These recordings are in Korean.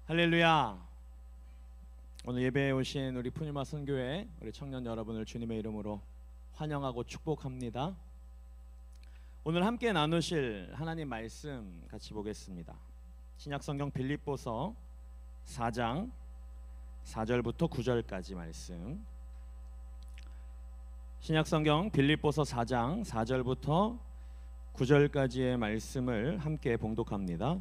할렐루야. 오늘 예배에 오신 우리 푸니마 선교회 우리 청년 여러분을 주님의 이름으로 환영하고 축복합니다. 오늘 함께 나누실 하나님 말씀 같이 보겠습니다. 신약성경 빌립보서 4장 4절부터 9절까지 말씀. 신약성경 빌립보서 4장 4절부터 9절까지의 말씀을 함께 봉독합니다.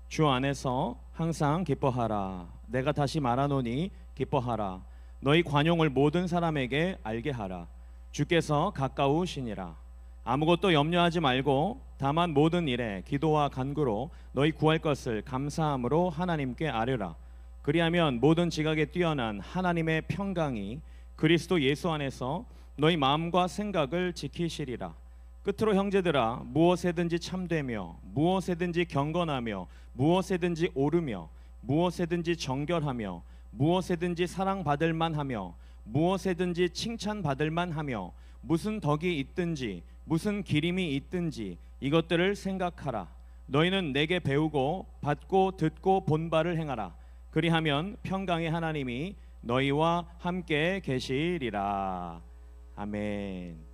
주 안에서 항상 기뻐하라. 내가 다시 말하노니 기뻐하라. 너희 관용을 모든 사람에게 알게 하라. 주께서 가까우시니라. 아무것도 염려하지 말고 다만 모든 일에 기도와 간구로 너희 구할 것을 감사함으로 하나님께 아뢰라. 그리하면 모든 지각에 뛰어난 하나님의 평강이 그리스도 예수 안에서 너희 마음과 생각을 지키시리라. 끝으로 형제들아, 무엇에든지 참되며 무엇에든지 경건하며 무엇에든지 오르며 무엇에든지 정결하며 무엇에든지 사랑받을 만하며 무엇에든지 칭찬받을 만하며 무슨 덕이 있든지 무슨 기림이 있든지 이것들을 생각하라. 너희는 내게 배우고 받고 듣고 본 바를 행하라. 그리하면 평강의 하나님이 너희와 함께 계시리라. 아멘.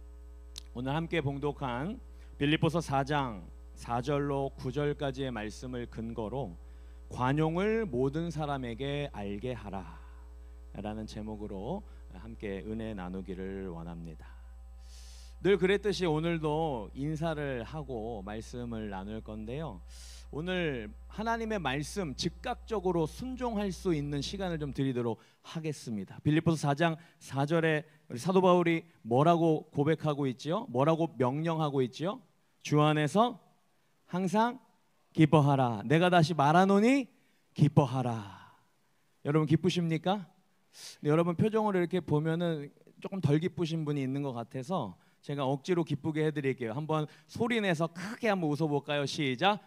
오늘 함께 봉독한 빌립보서 4장 4절로 9절까지의 말씀을 근거로 관용을 모든 사람에게 알게 하라 라는 제목으로 함께 은혜 나누기를 원합니다. 늘 그랬듯이 오늘도 인사를 하고 말씀을 나눌 건데요, 오늘 하나님의 말씀 즉각적으로 순종할 수 있는 시간을 좀 드리도록 하겠습니다. 빌립보서 4장 4절에 우리 사도 바울이 뭐라고 고백하고 있지요? 뭐라고 명령하고 있지요? 주 안에서 항상 기뻐하라. 내가 다시 말하노니 기뻐하라. 여러분 기쁘십니까? 근데 여러분 표정을 이렇게 보면은 조금 덜 기쁘신 분이 있는 것 같아서 제가 억지로 기쁘게 해드릴게요. 한번 소리내서 크게 한번 웃어볼까요? 시작.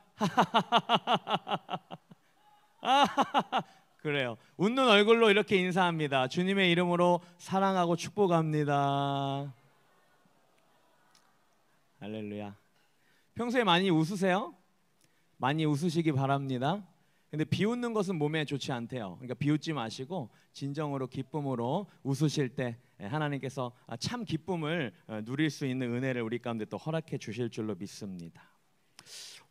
그래요. 웃는 얼굴로 이렇게 인사합니다. 주님의 이름으로 사랑하고 축복합니다. 할렐루야. 평소에 많이 웃으세요? 많이 웃으시기 바랍니다. 근데 비웃는 것은 몸에 좋지 않대요. 그러니까 비웃지 마시고 진정으로 기쁨으로 웃으실 때 하나님께서 참 기쁨을 누릴 수 있는 은혜를 우리 가운데 또 허락해 주실 줄로 믿습니다.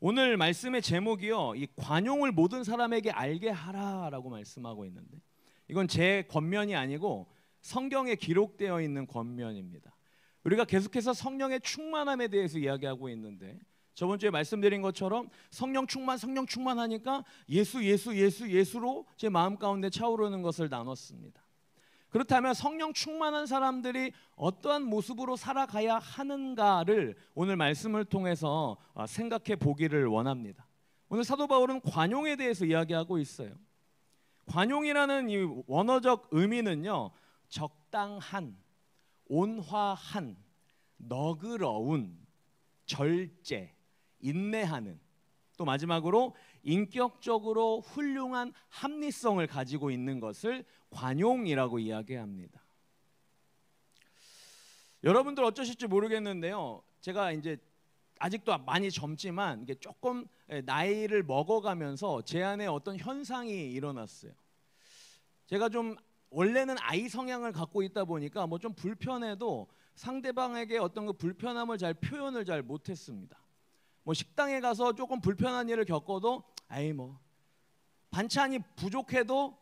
오늘 말씀의 제목이요, 이 관용을 모든 사람에게 알게 하라라고 말씀하고 있는데, 이건 제 권면이 아니고 성경에 기록되어 있는 권면입니다. 우리가 계속해서 성령의 충만함에 대해서 이야기하고 있는데, 저번 주에 말씀드린 것처럼 성령 충만하니까 예수로 제 마음 가운데 차오르는 것을 나눴습니다. 그렇다면 성령 충만한 사람들이 어떠한 모습으로 살아가야 하는가를 오늘 말씀을 통해서 생각해 보기를 원합니다. 오늘 사도 바울은 관용에 대해서 이야기하고 있어요. 관용이라는 이 원어적 의미는요, 적당한, 온화한, 너그러운, 절제, 인내하는, 또 마지막으로 인격적으로 훌륭한 합리성을 가지고 있는 것을 관용이라고 이야기합니다. 여러분들 어쩌실지 모르겠는데요, 제가 이제 아직도 많이 젊지만 이게 조금 나이를 먹어가면서 제 안에 어떤 현상이 일어났어요. 제가 좀 원래는 아이 성향을 갖고 있다 보니까 뭐 좀 불편해도 상대방에게 어떤 그 불편함을 표현을 잘 못했습니다. 뭐 식당에 가서 조금 불편한 일을 겪어도 뭐 반찬이 부족해도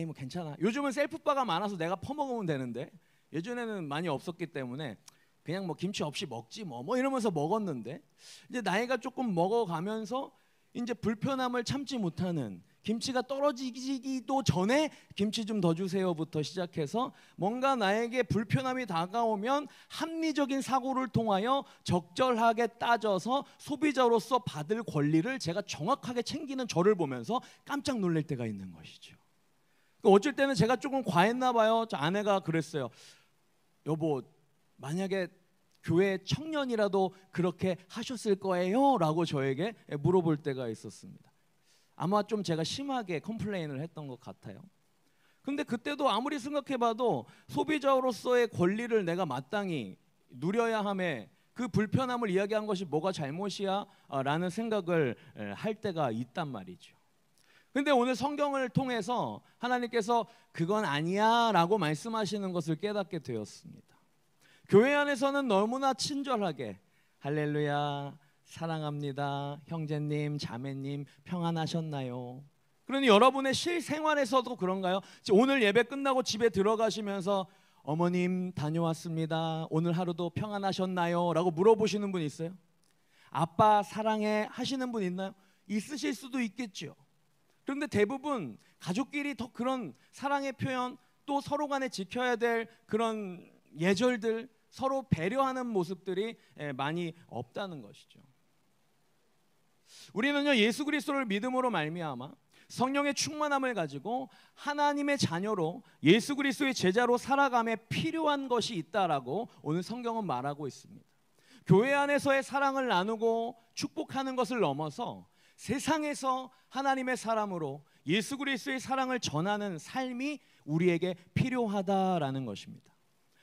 뭐 괜찮아. 요즘은 셀프바가 많아서 내가 퍼먹으면 되는데, 예전에는 많이 없었기 때문에 그냥 뭐 김치 없이 먹지 뭐 이러면서 먹었는데, 이제 나이가 조금 먹어가면서 이제 불편함을 참지 못하는, 김치가 떨어지기도 전에 김치 좀 더 주세요부터 시작해서 뭔가 나에게 불편함이 다가오면 합리적인 사고를 통하여 적절하게 따져서 소비자로서 받을 권리를 제가 정확하게 챙기는 저를 보면서 깜짝 놀랄 때가 있는 것이죠. 어쩔 때는 제가 조금 과했나 봐요. 저 아내가 그랬어요. 여보, 만약에 교회 청년이라도 그렇게 하셨을 거예요? 라고 저에게 물어볼 때가 있었습니다. 아마 좀 제가 심하게 컴플레인을 했던 것 같아요. 근데 그때도 아무리 생각해봐도 소비자로서의 권리를 내가 마땅히 누려야 함에 그 불편함을 이야기한 것이 뭐가 잘못이야? 라는 생각을 할 때가 있단 말이죠. 근데 오늘 성경을 통해서 하나님께서 그건 아니야 라고 말씀하시는 것을 깨닫게 되었습니다. 교회 안에서는 너무나 친절하게 할렐루야 사랑합니다 형제님 자매님 평안하셨나요? 그러니 여러분의 실생활에서도 그런가요? 오늘 예배 끝나고 집에 들어가시면서 어머님 다녀왔습니다 오늘 하루도 평안하셨나요? 라고 물어보시는 분 있어요? 아빠 사랑해 하시는 분 있나요? 있으실 수도 있겠죠. 그런데 대부분 가족끼리 더 그런 사랑의 표현 또 서로 간에 지켜야 될 그런 예절들 서로 배려하는 모습들이 많이 없다는 것이죠. 우리는요 예수 그리스도를 믿음으로 말미암아 성령의 충만함을 가지고 하나님의 자녀로 예수 그리스도의 제자로 살아감에 필요한 것이 있다라고 오늘 성경은 말하고 있습니다. 교회 안에서의 사랑을 나누고 축복하는 것을 넘어서 세상에서 하나님의 사람으로 예수 그리스도의 사랑을 전하는 삶이 우리에게 필요하다라는 것입니다.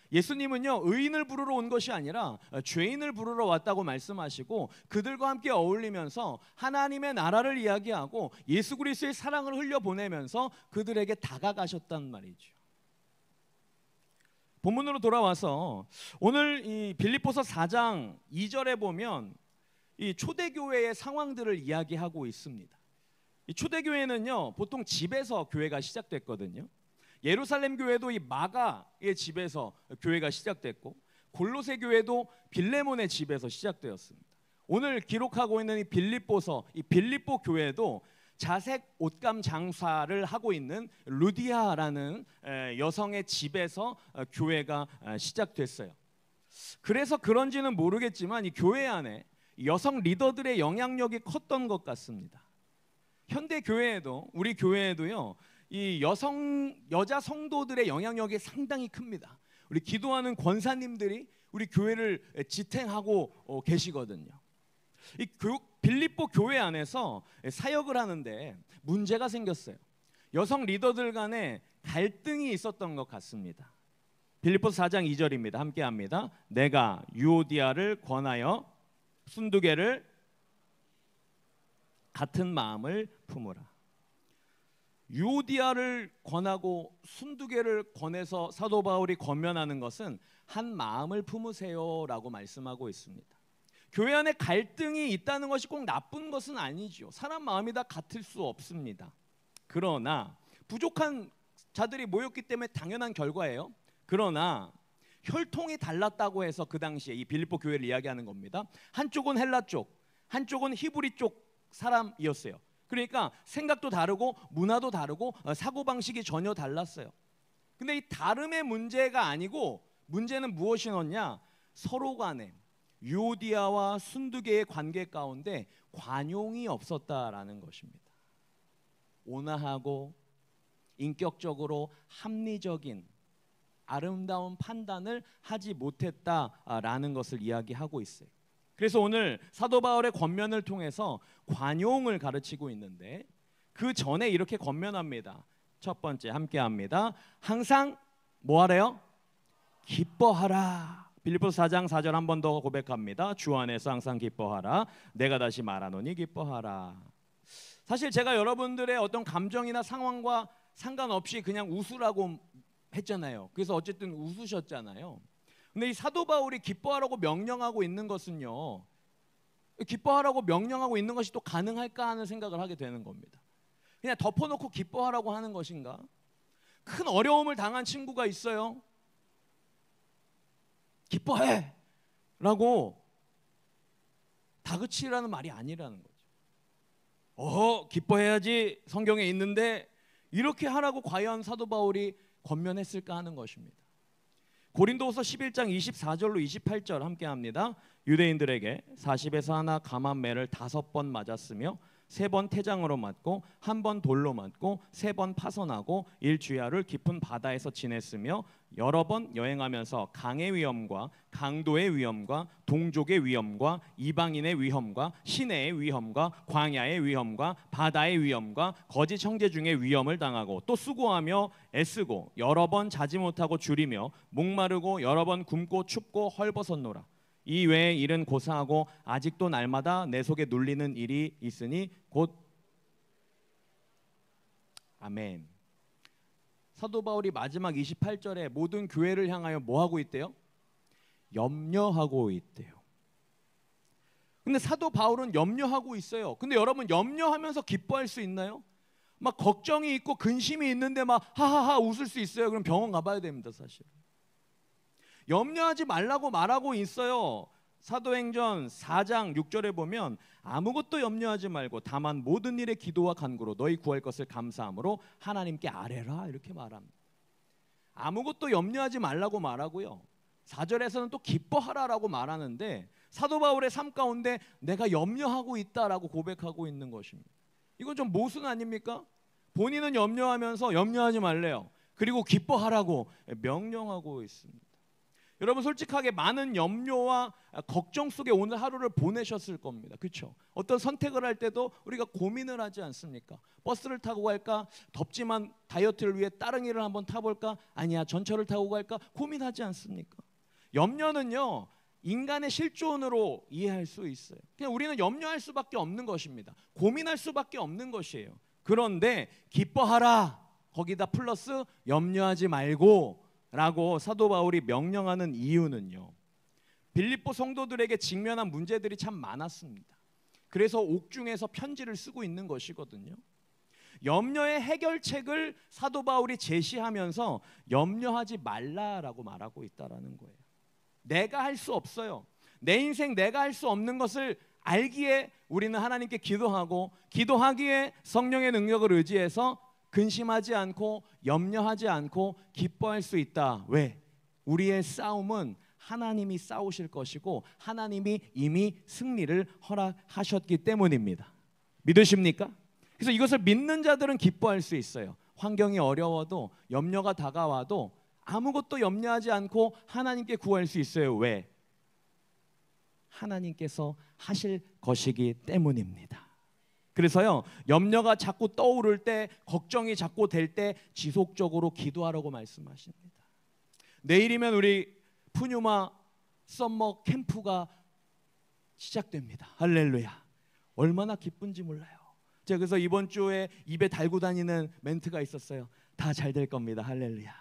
예수님은요 의인을 부르러 온 것이 아니라 죄인을 부르러 왔다고 말씀하시고 그들과 함께 어울리면서 하나님의 나라를 이야기하고 예수 그리스도의 사랑을 흘려보내면서 그들에게 다가가셨단 말이죠. 본문으로 돌아와서 오늘 이 빌립보서 4장 2절에 보면 이 초대교회의 상황들을 이야기하고 있습니다. 이 초대교회는요 보통 집에서 교회가 시작됐거든요. 예루살렘 교회도 이 마가의 집에서 교회가 시작됐고 골로새 교회도 빌레몬의 집에서 시작되었습니다. 오늘 기록하고 있는 이 빌립보서 이 빌립보 교회도 자색 옷감 장사를 하고 있는 루디아라는 여성의 집에서 교회가 시작됐어요. 그래서 그런지는 모르겠지만 이 교회 안에 여성 리더들의 영향력이 컸던 것 같습니다. 현대 교회에도 우리 교회에도요 이 여자 성도들의 영향력이 상당히 큽니다. 우리 기도하는 권사님들이 우리 교회를 지탱하고 계시거든요. 이 빌립보 교회 안에서 사역을 하는데 문제가 생겼어요. 여성 리더들 간에 갈등이 있었던 것 같습니다. 빌립보서 4장 2절입니다. 함께 합니다. 내가 유오디아를 권하여 순두개를 같은 마음을 품으라. 유오디아를 권하고 순두개를 권해서 사도 바울이 권면하는 것은 한 마음을 품으세요라고 말씀하고 있습니다. 교회 안에 갈등이 있다는 것이 꼭 나쁜 것은 아니죠. 사람 마음이 다 같을 수 없습니다. 그러나 부족한 자들이 모였기 때문에 당연한 결과예요. 그러나 혈통이 달랐다고 해서 그 당시에 이 빌립보 교회를 이야기하는 겁니다. 한쪽은 헬라 쪽, 한쪽은 히브리 쪽 사람이었어요. 그러니까 생각도 다르고 문화도 다르고 사고방식이 전혀 달랐어요. 근데 이 다름의 문제가 아니고 문제는 무엇이었냐? 서로 간에 유오디아와 순두개의 관계 가운데 관용이 없었다라는 것입니다. 온화하고 인격적으로 합리적인 아름다운 판단을 하지 못했다라는 것을 이야기하고 있어요. 그래서 오늘 사도 바울의 권면을 통해서 관용을 가르치고 있는데 그 전에 이렇게 권면합니다. 첫 번째 함께 합니다. 항상 뭐 하래요? 기뻐하라. 빌립보서 4장 4절 한 번 더 고백합니다. 주 안에서 항상 기뻐하라. 내가 다시 말하노니 기뻐하라. 사실 제가 여러분들의 어떤 감정이나 상황과 상관없이 그냥 웃으라고 했잖아요. 그래서 어쨌든 웃으셨잖아요. 근데 이 사도 바울이 기뻐하라고 명령하고 있는 것은요, 기뻐하라고 명령하고 있는 것이 또 가능할까 하는 생각을 하게 되는 겁니다. 그냥 덮어놓고 기뻐하라고 하는 것인가? 큰 어려움을 당한 친구가 있어요. 기뻐해! 라고 다그치라는 말이 아니라는 거죠. 기뻐해야지 성경에 있는데 이렇게 하라고 과연 사도 바울이 권면했을까 하는 것입니다. 고린도후서 11장 24절로 28절 함께 합니다. 유대인들에게 40에서 하나 감한 매를 5번 맞았으며 3번 태장으로 맞고 1번 돌로 맞고 3번 파선하고 일주야를 깊은 바다에서 지냈으며 여러 번 여행하면서 강의 위험과 강도의 위험과 동족의 위험과 이방인의 위험과 시내의 위험과 광야의 위험과 바다의 위험과 거짓 형제 중의 위험을 당하고 또 수고하며 애쓰고 여러 번 자지 못하고 줄이며 목마르고 여러 번 굶고 춥고 헐벗었노라. 이 외의 일은 고사하고 아직도 날마다 내 속에 눌리는 일이 있으니 곧 아멘. 사도 바울이 마지막 28절에 모든 교회를 향하여 뭐 하고 있대요? 염려하고 있대요. 근데 사도 바울은 염려하고 있어요. 근데 여러분, 염려하면서 기뻐할 수 있나요? 막 걱정이 있고 근심이 있는데 막 하하하 웃을 수 있어요? 그럼 병원 가봐야 됩니다. 사실 염려하지 말라고 말하고 있어요. 사도행전 4장 6절에 보면 아무것도 염려하지 말고 다만 모든 일에 기도와 간구로 너희 구할 것을 감사함으로 하나님께 아뢰라, 이렇게 말합니다. 아무것도 염려하지 말라고 말하고요, 4절에서는 또 기뻐하라라고 말하는데 사도 바울의 삶 가운데 내가 염려하고 있다라고 고백하고 있는 것입니다. 이건 좀 모순 아닙니까? 본인은 염려하면서 염려하지 말래요. 그리고 기뻐하라고 명령하고 있습니다. 여러분, 솔직하게 많은 염려와 걱정 속에 오늘 하루를 보내셨을 겁니다. 그렇죠? 어떤 선택을 할 때도 우리가 고민을 하지 않습니까? 버스를 타고 갈까? 덥지만 다이어트를 위해 따릉이를 한번 타볼까? 아니야, 전철을 타고 갈까? 고민하지 않습니까? 염려는요, 인간의 실존으로 이해할 수 있어요. 그냥 우리는 염려할 수밖에 없는 것입니다. 고민할 수밖에 없는 것이에요. 그런데 기뻐하라, 거기다 플러스 염려하지 말고 라고 사도 바울이 명령하는 이유는요, 빌립보 성도들에게 직면한 문제들이 참 많았습니다. 그래서 옥중에서 편지를 쓰고 있는 것이거든요. 염려의 해결책을 사도 바울이 제시하면서 염려하지 말라라고 말하고 있다라는 거예요. 내가 할 수 없어요. 내 인생 내가 할 수 없는 것을 알기에 우리는 하나님께 기도하고, 기도하기에 성령의 능력을 의지해서 근심하지 않고 염려하지 않고 기뻐할 수 있다. 왜? 우리의 싸움은 하나님이 싸우실 것이고 하나님이 이미 승리를 허락하셨기 때문입니다. 믿으십니까? 그래서 이것을 믿는 자들은 기뻐할 수 있어요. 환경이 어려워도, 염려가 다가와도 아무것도 염려하지 않고 하나님께 구할 수 있어요. 왜? 하나님께서 하실 것이기 때문입니다. 그래서요, 염려가 자꾸 떠오를 때, 걱정이 자꾸 될 때 지속적으로 기도하라고 말씀하십니다. 내일이면 우리 푸뉴마 썸머 캠프가 시작됩니다. 할렐루야. 얼마나 기쁜지 몰라요. 제가 그래서 이번 주에 입에 달고 다니는 멘트가 있었어요. 다 잘 될 겁니다. 할렐루야.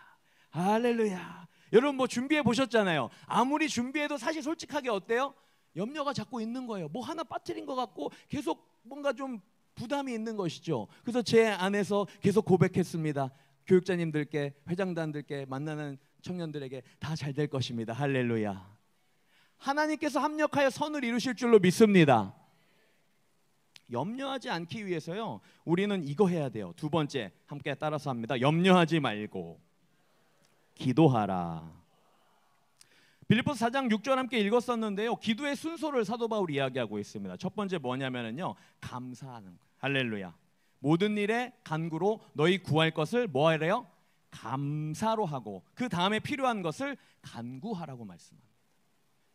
할렐루야. 여러분 뭐 준비해 보셨잖아요. 아무리 준비해도 사실 솔직하게 어때요? 염려가 자꾸 있는 거예요. 뭐 하나 빠뜨린 것 같고 계속 뭔가 좀 부담이 있는 것이죠. 그래서 제 안에서 계속 고백했습니다. 교육자님들께, 회장단들께, 만나는 청년들에게 다 잘 될 것입니다. 할렐루야. 하나님께서 합력하여 선을 이루실 줄로 믿습니다. 염려하지 않기 위해서요, 우리는 이거 해야 돼요. 두 번째, 함께 따라서 합니다. 염려하지 말고 기도하라. 빌립보서 4장 6절 함께 읽었었는데요, 기도의 순서를 사도 바울이 이야기하고 있습니다. 첫 번째 뭐냐면요, 감사하는 거예요. 할렐루야. 모든 일에 간구로 너희 구할 것을 뭐 하래요? 감사로 하고 그 다음에 필요한 것을 간구하라고 말씀합니다.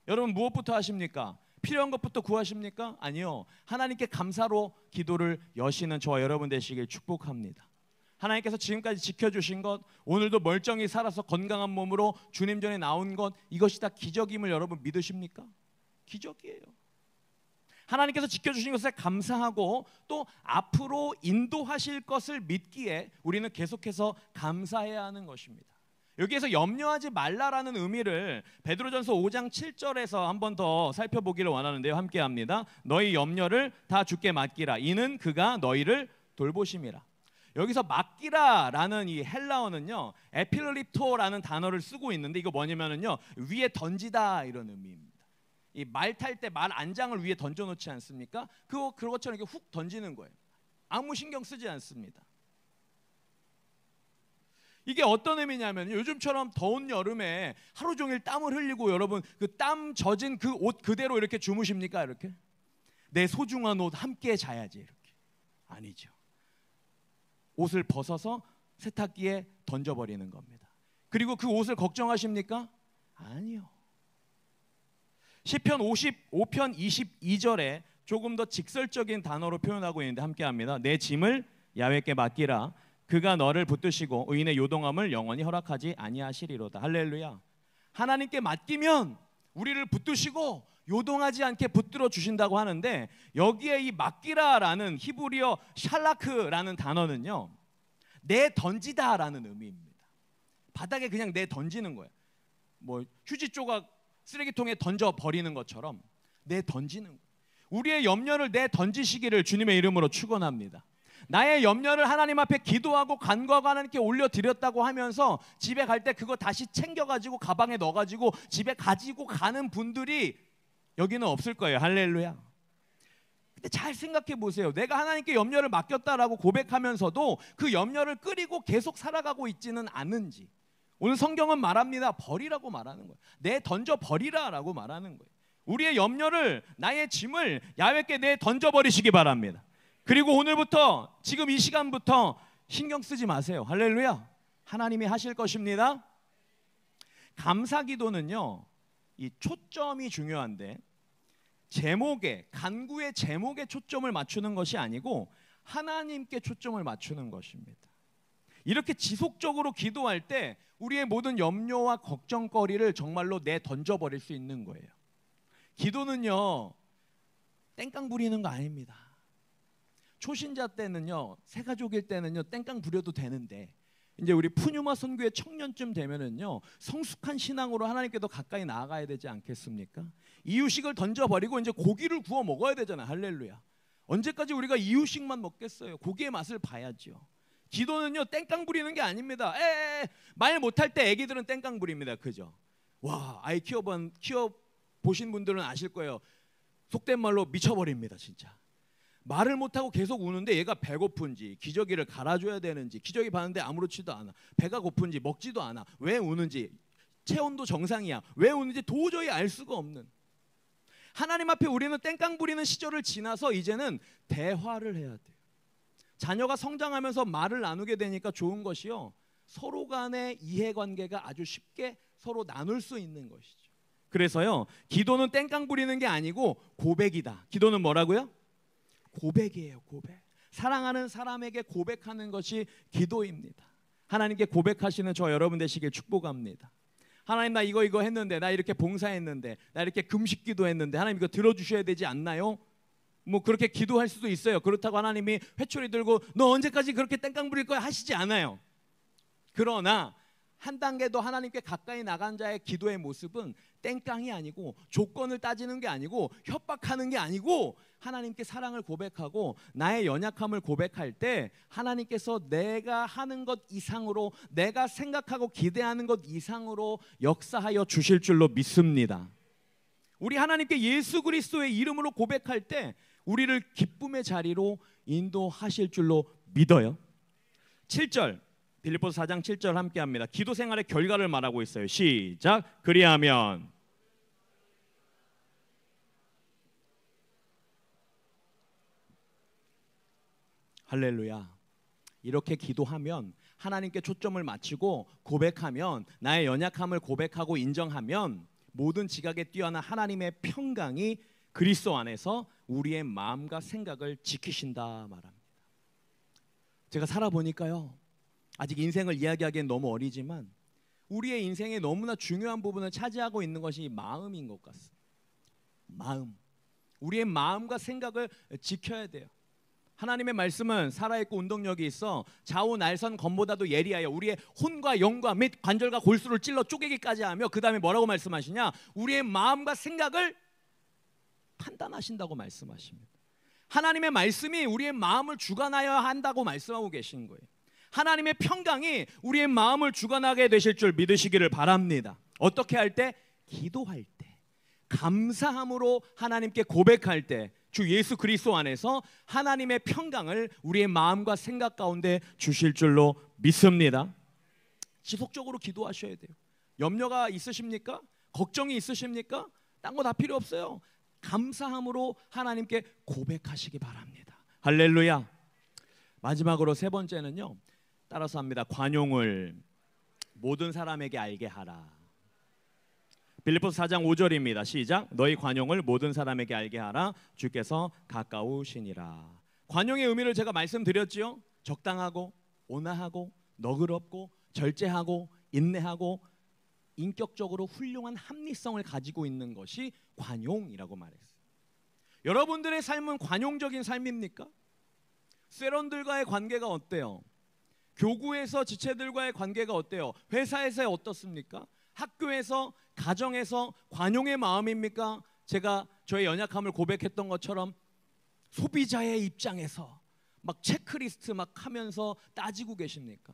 여러분 무엇부터 하십니까? 필요한 것부터 구하십니까? 아니요. 하나님께 감사로 기도를 여시는 저와 여러분 되시길 축복합니다. 하나님께서 지금까지 지켜주신 것, 오늘도 멀쩡히 살아서 건강한 몸으로 주님 전에 나온 것, 이것이 다 기적임을 여러분 믿으십니까? 기적이에요. 하나님께서 지켜주신 것에 감사하고 또 앞으로 인도하실 것을 믿기에 우리는 계속해서 감사해야 하는 것입니다. 여기에서 염려하지 말라라는 의미를 베드로전서 5장 7절에서 한 번 더 살펴보기를 원하는데요, 함께 합니다. 너희 염려를 다 주께 맡기라. 이는 그가 너희를 돌보심이라. 여기서 맡기라라는 이 헬라어는요, 에필립토라는 단어를 쓰고 있는데 이거 뭐냐면요, 위에 던지다 이런 의미입니다. 이 말 탈 때 말 안장을 위에 던져놓지 않습니까? 그것처럼 이렇게 훅 던지는 거예요. 아무 신경 쓰지 않습니다. 이게 어떤 의미냐면 요즘처럼 더운 여름에 하루 종일 땀을 흘리고 여러분 그 땀 젖은 그 옷 그대로 이렇게 주무십니까? 이렇게 내 소중한 옷 함께 자야지 이렇게. 아니죠. 옷을 벗어서 세탁기에 던져버리는 겁니다. 그리고 그 옷을 걱정하십니까? 아니요. 시편 55편 22절에 조금 더 직설적인 단어로 표현하고 있는데 함께 합니다. 내 짐을 야훼께 맡기라. 그가 너를 붙드시고 의인의 요동함을 영원히 허락하지 아니하시리로다. 할렐루야. 하나님께 맡기면 우리를 붙드시고 요동하지 않게 붙들어 주신다고 하는데, 여기에 이 맡기라라는 히브리어 샬라크라는 단어는요, 내 던지다라는 의미입니다. 바닥에 그냥 내 던지는 거예요. 뭐 휴지 조각 쓰레기통에 던져 버리는 것처럼 내 던지는 거예요. 우리의 염려를 내 던지시기를 주님의 이름으로 축원합니다. 나의 염려를 하나님 앞에 기도하고 간구하고 하나님께 올려드렸다고 하면서 집에 갈 때 그거 다시 챙겨가지고 가방에 넣어가지고 집에 가지고 가는 분들이 여기는 없을 거예요. 할렐루야. 근데 잘 생각해 보세요. 내가 하나님께 염려를 맡겼다라고 고백하면서도 그 염려를 끓이고 계속 살아가고 있지는 않은지. 오늘 성경은 말합니다. 버리라고 말하는 거예요. 내 던져 버리라라고 말하는 거예요. 우리의 염려를, 나의 짐을 야훼께 내 던져버리시기 바랍니다. 그리고 오늘부터, 지금 이 시간부터 신경 쓰지 마세요. 할렐루야. 하나님이 하실 것입니다. 감사기도는요, 이 초점이 중요한데 제목에, 간구의 제목에 초점을 맞추는 것이 아니고 하나님께 초점을 맞추는 것입니다. 이렇게 지속적으로 기도할 때 우리의 모든 염려와 걱정거리를 정말로 내 던져버릴 수 있는 거예요. 기도는요, 땡깡 부리는 거 아닙니다. 초신자 때는요, 새가족일 때는요, 땡깡 부려도 되는데 이제 우리 푸뉴마 선교의 청년쯤 되면은요, 성숙한 신앙으로 하나님께 더 가까이 나아가야 되지 않겠습니까? 이유식을 던져버리고 이제 고기를 구워 먹어야 되잖아요. 할렐루야. 언제까지 우리가 이유식만 먹겠어요? 고기의 맛을 봐야죠. 기도는요, 땡깡 부리는 게 아닙니다. 말 못할 때 애기들은 땡깡 부립니다. 그죠? 와, 아이 키워보신 분들은 아실 거예요. 속된 말로 미쳐버립니다. 진짜. 말을 못하고 계속 우는데 얘가 배고픈지, 기저귀를 갈아줘야 되는지, 기저귀 봤는데 아무렇지도 않아, 배가 고픈지, 먹지도 않아, 왜 우는지, 체온도 정상이야, 왜 우는지 도저히 알 수가 없는, 하나님 앞에 우리는 땡깡 부리는 시절을 지나서 이제는 대화를 해야 돼요. 자녀가 성장하면서 말을 나누게 되니까 좋은 것이요, 서로 간의 이해관계가 아주 쉽게 서로 나눌 수 있는 것이죠. 그래서요, 기도는 땡깡 부리는 게 아니고 고백이다. 기도는 뭐라고요? 고백이에요. 고백. 사랑하는 사람에게 고백하는 것이 기도입니다. 하나님께 고백하시는 저 여러분 되시길 축복합니다. 하나님, 나 이거 했는데, 나 이렇게 봉사했는데, 나 이렇게 금식 기도했는데 하나님 이거 들어주셔야 되지 않나요? 뭐 그렇게 기도할 수도 있어요. 그렇다고 하나님이 회초리 들고 너 언제까지 그렇게 땡깡 부릴 거야 하시지 않아요. 그러나 한 단계 더 하나님께 가까이 나간 자의 기도의 모습은 땡깡이 아니고, 조건을 따지는 게 아니고, 협박하는 게 아니고, 하나님께 사랑을 고백하고 나의 연약함을 고백할 때 하나님께서 내가 하는 것 이상으로, 내가 생각하고 기대하는 것 이상으로 역사하여 주실 줄로 믿습니다. 우리 하나님께 예수 그리스도의 이름으로 고백할 때 우리를 기쁨의 자리로 인도하실 줄로 믿어요. 7절, 빌립보서 4장 7절 함께 합니다. 기도 생활의 결과를 말하고 있어요. 시작. 그리하면 할렐루야. 이렇게 기도하면, 하나님께 초점을 맞추고 고백하면, 나의 연약함을 고백하고 인정하면 모든 지각에 뛰어난 하나님의 평강이 그리스도 안에서 우리의 마음과 생각을 지키신다 말합니다. 제가 살아보니까요, 아직 인생을 이야기하기엔 너무 어리지만 우리의 인생에 너무나 중요한 부분을 차지하고 있는 것이 마음인 것 같습니다. 마음. 우리의 마음과 생각을 지켜야 돼요. 하나님의 말씀은 살아있고 운동력이 있어 좌우 날선 검보다도 예리하여 우리의 혼과 영과 및 관절과 골수를 찔러 쪼개기까지 하며, 그 다음에 뭐라고 말씀하시냐? 우리의 마음과 생각을 판단하신다고 말씀하십니다. 하나님의 말씀이 우리의 마음을 주관하여야 한다고 말씀하고 계신 거예요. 하나님의 평강이 우리의 마음을 주관하게 되실 줄 믿으시기를 바랍니다. 어떻게 할 때? 기도할 때, 감사함으로 하나님께 고백할 때 주 예수 그리스도 안에서 하나님의 평강을 우리의 마음과 생각 가운데 주실 줄로 믿습니다. 지속적으로 기도하셔야 돼요. 염려가 있으십니까? 걱정이 있으십니까? 딴 거 다 필요 없어요. 감사함으로 하나님께 고백하시기 바랍니다. 할렐루야. 마지막으로 세 번째는요, 따라서 합니다. 관용을 모든 사람에게 알게 하라. 빌립보서 4장 5절입니다. 시작. 너희 관용을 모든 사람에게 알게 하라. 주께서 가까우시니라. 관용의 의미를 제가 말씀드렸지요. 적당하고 온화하고 너그럽고 절제하고 인내하고 인격적으로 훌륭한 합리성을 가지고 있는 것이 관용이라고 말했어요. 여러분들의 삶은 관용적인 삶입니까? 세런들과의 관계가 어때요? 교구에서 지체들과의 관계가 어때요? 회사에서 어떻습니까? 학교에서, 가정에서 관용의 마음입니까? 제가 저의 연약함을 고백했던 것처럼 소비자의 입장에서 막 체크리스트 막 하면서 따지고 계십니까?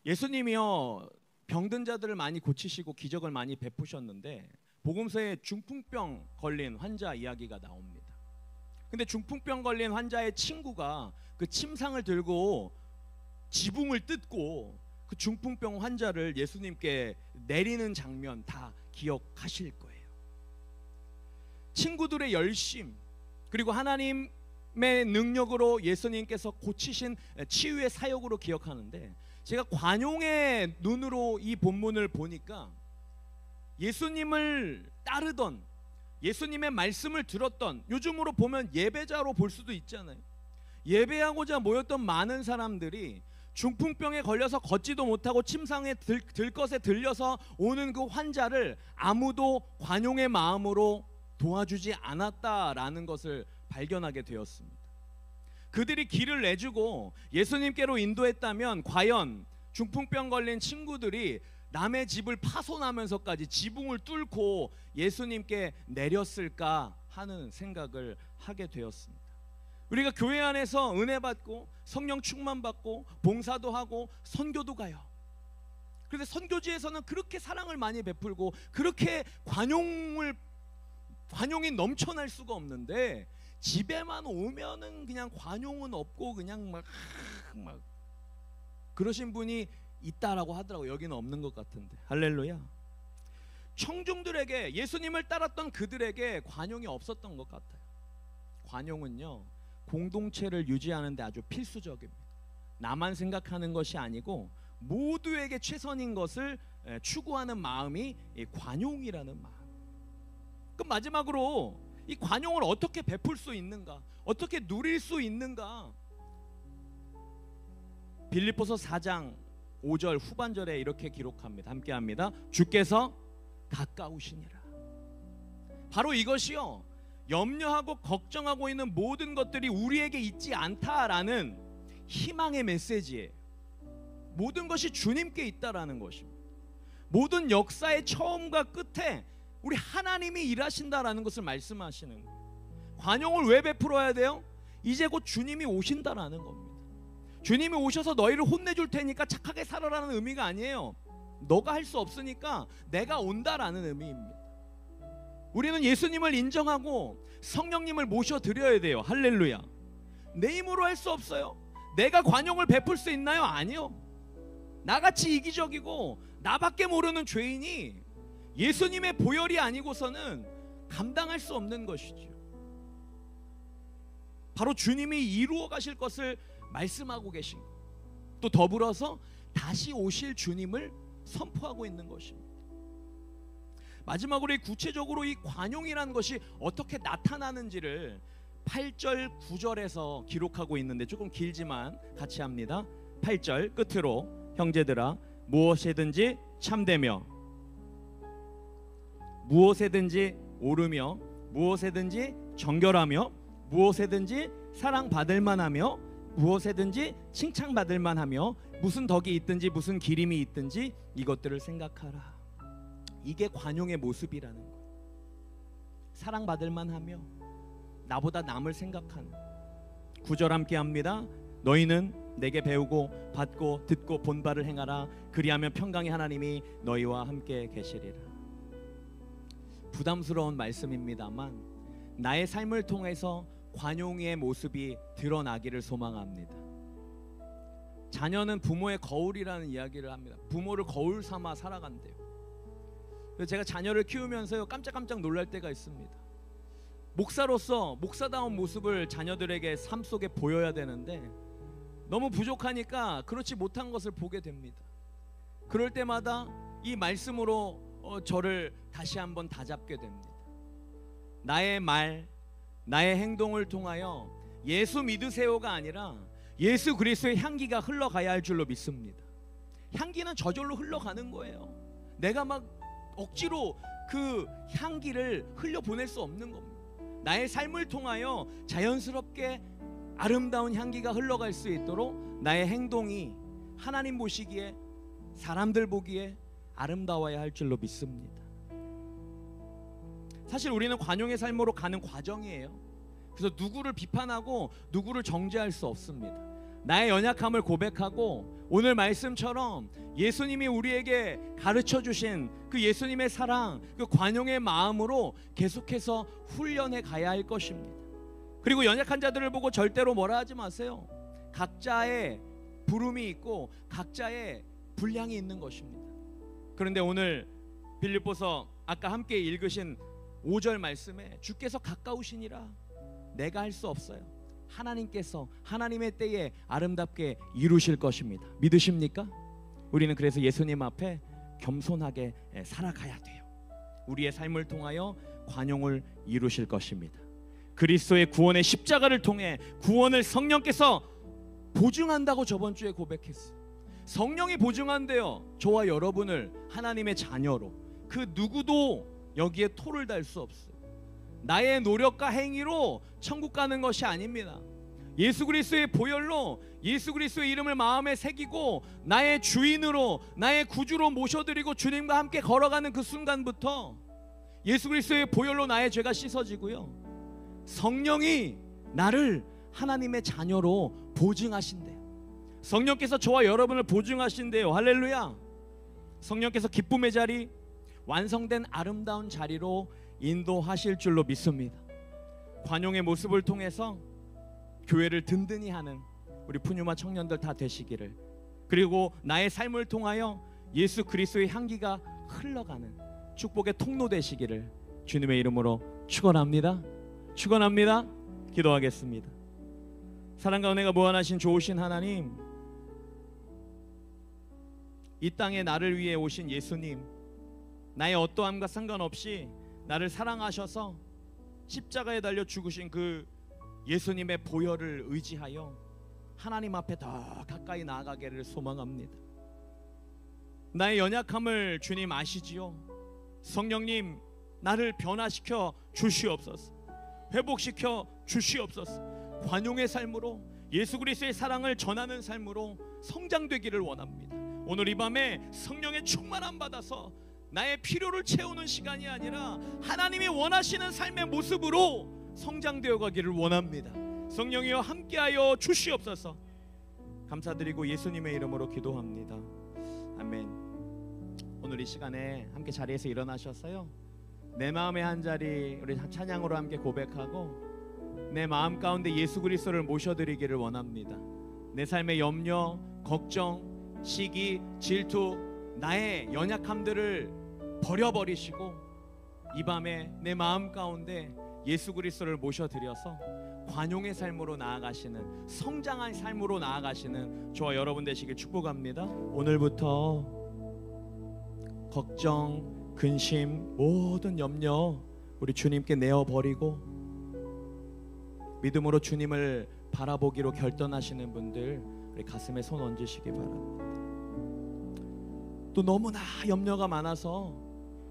예수님이요, 병든 자들을 많이 고치시고 기적을 많이 베푸셨는데 복음서에 중풍병 걸린 환자 이야기가 나옵니다. 근데 중풍병 걸린 환자의 친구가 그 침상을 들고 지붕을 뜯고 그 중풍병 환자를 예수님께 내리는 장면 다 기억하실 거예요. 친구들의 열심, 그리고 하나님의 능력으로 예수님께서 고치신 치유의 사역으로 기억하는데, 제가 관용의 눈으로 이 본문을 보니까 예수님을 따르던, 예수님의 말씀을 들었던, 요즘으로 보면 예배자로 볼 수도 있잖아요. 예배하고자 모였던 많은 사람들이 중풍병에 걸려서 걷지도 못하고 침상에 들것에 들려서 오는 그 환자를 아무도 관용의 마음으로 도와주지 않았다라는 것을 발견하게 되었습니다. 그들이 길을 내주고 예수님께로 인도했다면 과연 중풍병 걸린 친구들이 남의 집을 파손하면서까지 지붕을 뚫고 예수님께 내렸을까 하는 생각을 하게 되었습니다. 우리가 교회 안에서 은혜 받고 성령 충만 받고 봉사도 하고 선교도 가요. 그런데 선교지에서는 그렇게 사랑을 많이 베풀고 그렇게 관용이 넘쳐날 수가 없는데, 집에만 오면은 그냥 관용은 없고 그냥 막 그러신 분이 있다라고 하더라고요. 여기는 없는 것 같은데. 할렐루야. 청중들에게, 예수님을 따랐던 그들에게 관용이 없었던 것 같아요. 관용은요, 공동체를 유지하는 데 아주 필수적입니다. 나만 생각하는 것이 아니고 모두에게 최선인 것을 추구하는 마음이 이 관용이라는 마음. 그럼 마지막으로 이 관용을 어떻게 베풀 수 있는가, 어떻게 누릴 수 있는가? 빌립보서 4장 5절 후반절에 이렇게 기록합니다. 함께합니다. 주께서 가까우시니라. 바로 이것이요, 염려하고 걱정하고 있는 모든 것들이 우리에게 있지 않다라는 희망의 메시지예요. 모든 것이 주님께 있다라는 것입니다. 모든 역사의 처음과 끝에 우리 하나님이 일하신다라는 것을 말씀하시는 거예요. 관용을 왜 베풀어야 돼요? 이제 곧 주님이 오신다라는 겁니다. 주님이 오셔서 너희를 혼내줄 테니까 착하게 살아라는 의미가 아니에요. 너가 할 수 없으니까 내가 온다라는 의미입니다. 우리는 예수님을 인정하고 성령님을 모셔드려야 돼요. 할렐루야. 내 힘으로 할 수 없어요. 내가 관용을 베풀 수 있나요? 아니요. 나같이 이기적이고 나밖에 모르는 죄인이 예수님의 보혈이 아니고서는 감당할 수 없는 것이죠. 바로 주님이 이루어 가실 것을 말씀하고 계신 것, 또 더불어서 다시 오실 주님을 선포하고 있는 것입니다. 마지막으로 구체적으로 이 관용이라는 것이 어떻게 나타나는지를 8절 9절에서 기록하고 있는데 조금 길지만 같이 합니다. 8절 끝으로, 형제들아 무엇이든지 참되며 무엇이든지 옳으며 무엇이든지 정결하며 무엇이든지 사랑받을 만하며 무엇이든지 칭찬받을 만하며 무슨 덕이 있든지 무슨 기림이 있든지 이것들을 생각하라. 이게 관용의 모습이라는 거예요. 사랑받을 만하며 나보다 남을 생각하는. 9절 함께 합니다. 너희는 내게 배우고 받고 듣고 본 바를 행하라. 그리하면 평강의 하나님이 너희와 함께 계시리라. 부담스러운 말씀입니다만 나의 삶을 통해서 관용의 모습이 드러나기를 소망합니다. 자녀는 부모의 거울이라는 이야기를 합니다. 부모를 거울 삼아 살아간대요. 그래서 제가 자녀를 키우면서요, 깜짝깜짝 놀랄 때가 있습니다. 목사로서 목사다운 모습을 자녀들에게 삶 속에 보여야 되는데 너무 부족하니까 그렇지 못한 것을 보게 됩니다. 그럴 때마다 이 말씀으로 저를 다시 한번 다잡게 됩니다. 나의 말, 나의 행동을 통하여 예수 믿으세요가 아니라 예수 그리스도의 향기가 흘러가야 할 줄로 믿습니다. 향기는 저절로 흘러가는 거예요. 내가 막 억지로 그 향기를 흘려보낼 수 없는 겁니다. 나의 삶을 통하여 자연스럽게 아름다운 향기가 흘러갈 수 있도록 나의 행동이 하나님 보시기에, 사람들 보기에 아름다워야 할 줄로 믿습니다. 사실 우리는 관용의 삶으로 가는 과정이에요. 그래서 누구를 비판하고 누구를 정죄할 수 없습니다. 나의 연약함을 고백하고 오늘 말씀처럼 예수님이 우리에게 가르쳐 주신 그 예수님의 사랑, 그 관용의 마음으로 계속해서 훈련해 가야 할 것입니다. 그리고 연약한 자들을 보고 절대로 뭐라 하지 마세요. 각자의 부름이 있고 각자의 분량이 있는 것입니다. 그런데 오늘 빌립보서 아까 함께 읽으신 5절 말씀에 주께서 가까우시니라 내가 할 수 없어요. 하나님께서 하나님의 때에 아름답게 이루실 것입니다. 믿으십니까? 우리는 그래서 예수님 앞에 겸손하게 살아가야 돼요. 우리의 삶을 통하여 관용을 이루실 것입니다. 그리스도의 구원의 십자가를 통해 구원을 성령께서 보증한다고 저번 주에 고백했어요. 성령이 보증한대요. 저와 여러분을 하나님의 자녀로. 그 누구도 여기에 토를 달 수 없어요. 나의 노력과 행위로 천국 가는 것이 아닙니다. 예수 그리스도의 보혈로 예수 그리스도의 이름을 마음에 새기고 나의 주인으로, 나의 구주로 모셔드리고 주님과 함께 걸어가는 그 순간부터 예수 그리스도의 보혈로 나의 죄가 씻어지고요, 성령이 나를 하나님의 자녀로 보증하신대요. 성령께서 저와 여러분을 보증하신대요. 할렐루야. 성령께서 기쁨의 자리, 완성된 아름다운 자리로 인도하실 줄로 믿습니다. 관용의 모습을 통해서 교회를 든든히 하는 우리 푸뉴마 청년들 다 되시기를, 그리고 나의 삶을 통하여 예수 그리스도의 향기가 흘러가는 축복의 통로 되시기를 주님의 이름으로 축원합니다. 축원합니다. 기도하겠습니다. 사랑과 은혜가 무한하신 좋으신 하나님, 이 땅에 나를 위해 오신 예수님, 나의 어떠함과 상관없이 나를 사랑하셔서 십자가에 달려 죽으신 그 예수님의 보혈을 의지하여 하나님 앞에 더 가까이 나아가기를 소망합니다. 나의 연약함을 주님 아시지요. 성령님, 나를 변화시켜 주시옵소서. 회복시켜 주시옵소서. 관용의 삶으로 예수 그리스도의 사랑을 전하는 삶으로 성장되기를 원합니다. 오늘 이 밤에 성령의 충만함 받아서 나의 필요를 채우는 시간이 아니라 하나님이 원하시는 삶의 모습으로 성장되어 가기를 원합니다. 성령이여 함께하여 주시옵소서. 감사드리고 예수님의 이름으로 기도합니다. 아멘. 오늘 이 시간에 함께 자리에서 일어나셨어요. 내 마음의 한 자리 우리 찬양으로 함께 고백하고 내 마음 가운데 예수 그리스도를 모셔드리기를 원합니다. 내 삶의 염려, 걱정, 시기, 질투, 나의 연약함들을 버려버리시고 이 밤에 내 마음 가운데 예수 그리스도를 모셔드려서 관용의 삶으로 나아가시는, 성장한 삶으로 나아가시는 저와 여러분 되시길 축복합니다. 오늘부터 걱정, 근심, 모든 염려 우리 주님께 내어버리고 믿음으로 주님을 바라보기로 결단하시는 분들 우리 가슴에 손 얹으시기 바랍니다. 또 너무나 염려가 많아서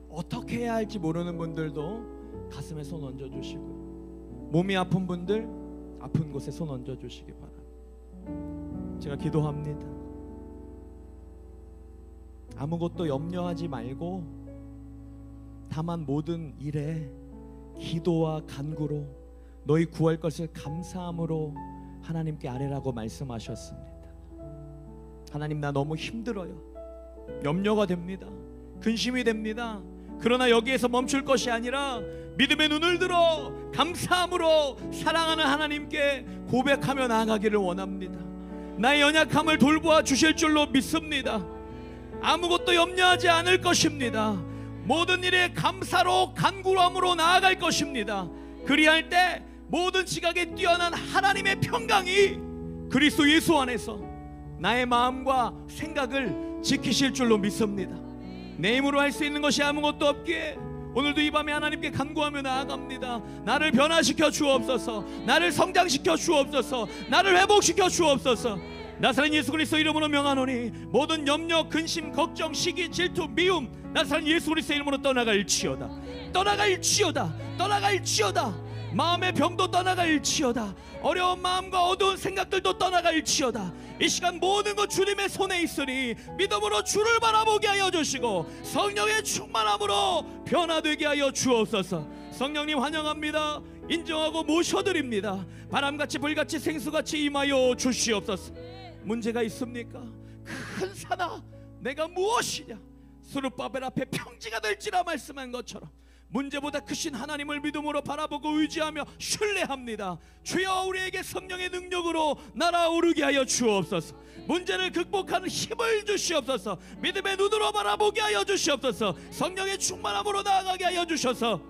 어떻게 해야 할지 모르는 분들도 가슴에 손 얹어주시고요, 몸이 아픈 분들 아픈 곳에 손 얹어주시기 바랍니다. 제가 기도합니다. 아무것도 염려하지 말고 다만 모든 일에 기도와 간구로 너희 구할 것을 감사함으로 하나님께 아뢰라고 말씀하셨습니다. 하나님, 나 너무 힘들어요. 염려가 됩니다. 근심이 됩니다. 그러나 여기에서 멈출 것이 아니라 믿음의 눈을 들어 감사함으로 사랑하는 하나님께 고백하며 나아가기를 원합니다. 나의 연약함을 돌보아 주실 줄로 믿습니다. 아무것도 염려하지 않을 것입니다. 모든 일에 감사로 간구함으로 나아갈 것입니다. 그리할 때 모든 지각에 뛰어난 하나님의 평강이 그리스도 예수 안에서 나의 마음과 생각을 지키실 줄로 믿습니다. 내 힘으로 할 수 있는 것이 아무것도 없기에 오늘도 이 밤에 하나님께 간구하며 나아갑니다. 나를 변화시켜 주옵소서. 나를 성장시켜 주옵소서. 나를 회복시켜 주옵소서. 나사렛 예수 그리스도 이름으로 명하노니 모든 염려, 근심, 걱정, 시기, 질투, 미움 나사렛 예수 그리스도 이름으로 떠나갈지어다. 떠나갈지어다. 떠나갈지어다. 마음의 병도 떠나갈지어다. 어려운 마음과 어두운 생각들도 떠나갈지어다. 이 시간 모든 것 주님의 손에 있으니 믿음으로 주를 바라보게 하여 주시고 성령의 충만함으로 변화되게 하여 주옵소서. 성령님 환영합니다. 인정하고 모셔드립니다. 바람같이 불같이 생수같이 임하여 주시옵소서. 문제가 있습니까? 큰 산아, 내가 무엇이냐? 스룹바벨 앞에 평지가 될지라 말씀한 것처럼 문제보다 크신 하나님을 믿음으로 바라보고 의지하며 신뢰합니다. 주여, 우리에게 성령의 능력으로 날아오르게 하여 주옵소서. 문제를 극복하는 힘을 주시옵소서. 믿음의 눈으로 바라보게 하여 주시옵소서. 성령의 충만함으로 나아가게 하여 주셔서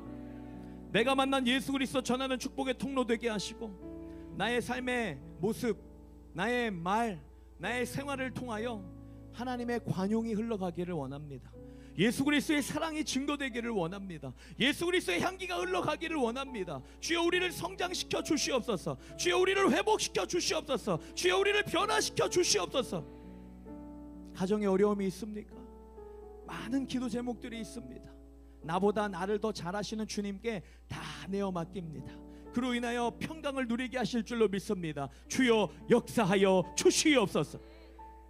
내가 만난 예수 그리스도 전하는 축복의 통로 되게 하시고 나의 삶의 모습, 나의 말, 나의 생활을 통하여 하나님의 관용이 흘러가기를 원합니다. 예수 그리스도의 사랑이 증거되기를 원합니다. 예수 그리스도의 향기가 흘러가기를 원합니다. 주여, 우리를 성장시켜 주시옵소서. 주여, 우리를 회복시켜 주시옵소서. 주여, 우리를 변화시켜 주시옵소서. 가정에 어려움이 있습니까? 많은 기도 제목들이 있습니다. 나보다 나를 더 잘하시는 주님께 다 내어 맡깁니다. 그로 인하여 평강을 누리게 하실 줄로 믿습니다. 주여, 역사하여 주시옵소서.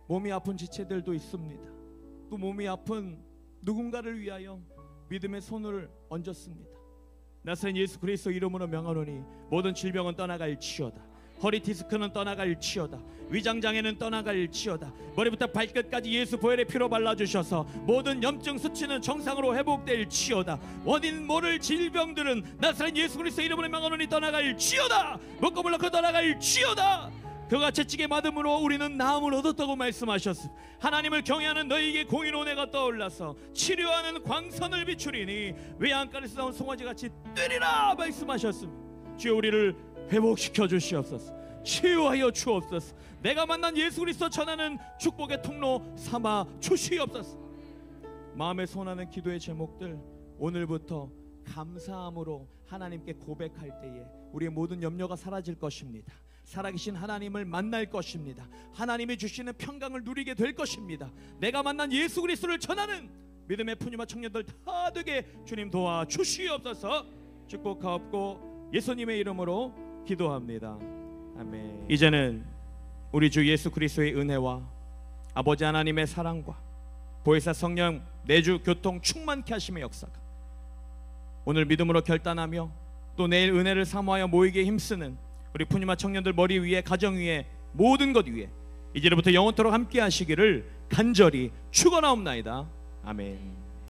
몸이 아픈 지체들도 있습니다. 또 몸이 아픈 누군가를 위하여 믿음의 손을 얹었습니다. 나사렛 예수 그리스도 이름으로 명하노니 모든 질병은 떠나갈지어다. 허리 디스크는 떠나갈지어다. 위장장애는 떠나갈지어다. 머리부터 발끝까지 예수 보혈의 피로 발라주셔서 모든 염증 수치는 정상으로 회복될지어다. 원인 모를 질병들은 나사렛 예수 그리스도 이름으로 명하노니 떠나갈지어다. 먹고 물러서 떠나갈지어다. 그가 채찍에 맞음으로 우리는 나음을 얻었다고 말씀하셨습니다. 하나님을 경외하는 너희에게 공의의 은혜가 떠올라서 치료하는 광선을 비추리니 외양간에서 나온 송아지같이 뜨리라 말씀하셨습니다. 주여, 우리를 회복시켜 주시옵소서. 치유하여 주옵소서. 내가 만난 예수 그리스도 전하는 축복의 통로 삼아 주시옵소서. 마음에 손하는 기도의 제목들 오늘부터 감사함으로 하나님께 고백할 때에 우리의 모든 염려가 사라질 것입니다. 살아계신 하나님을 만날 것입니다. 하나님이 주시는 평강을 누리게 될 것입니다. 내가 만난 예수 그리스도를 전하는 믿음의 푸니마 청년들 다 되게 주님 도와 주시옵소서. 축복하옵고 예수님의 이름으로 기도합니다. 아멘. 이제는 우리 주 예수 그리스도의 은혜와 아버지 하나님의 사랑과 보혜사 성령 내주 교통 충만케 하심의 역사가 오늘 믿음으로 결단하며 또 내일 은혜를 사모하여 모이기에 힘쓰는 우리 푸니마 청년들 머리 위에, 가정 위에, 모든 것 위에 이제부터 영원토록 함께 하시기를 간절히 축원하옵나이다. 아멘.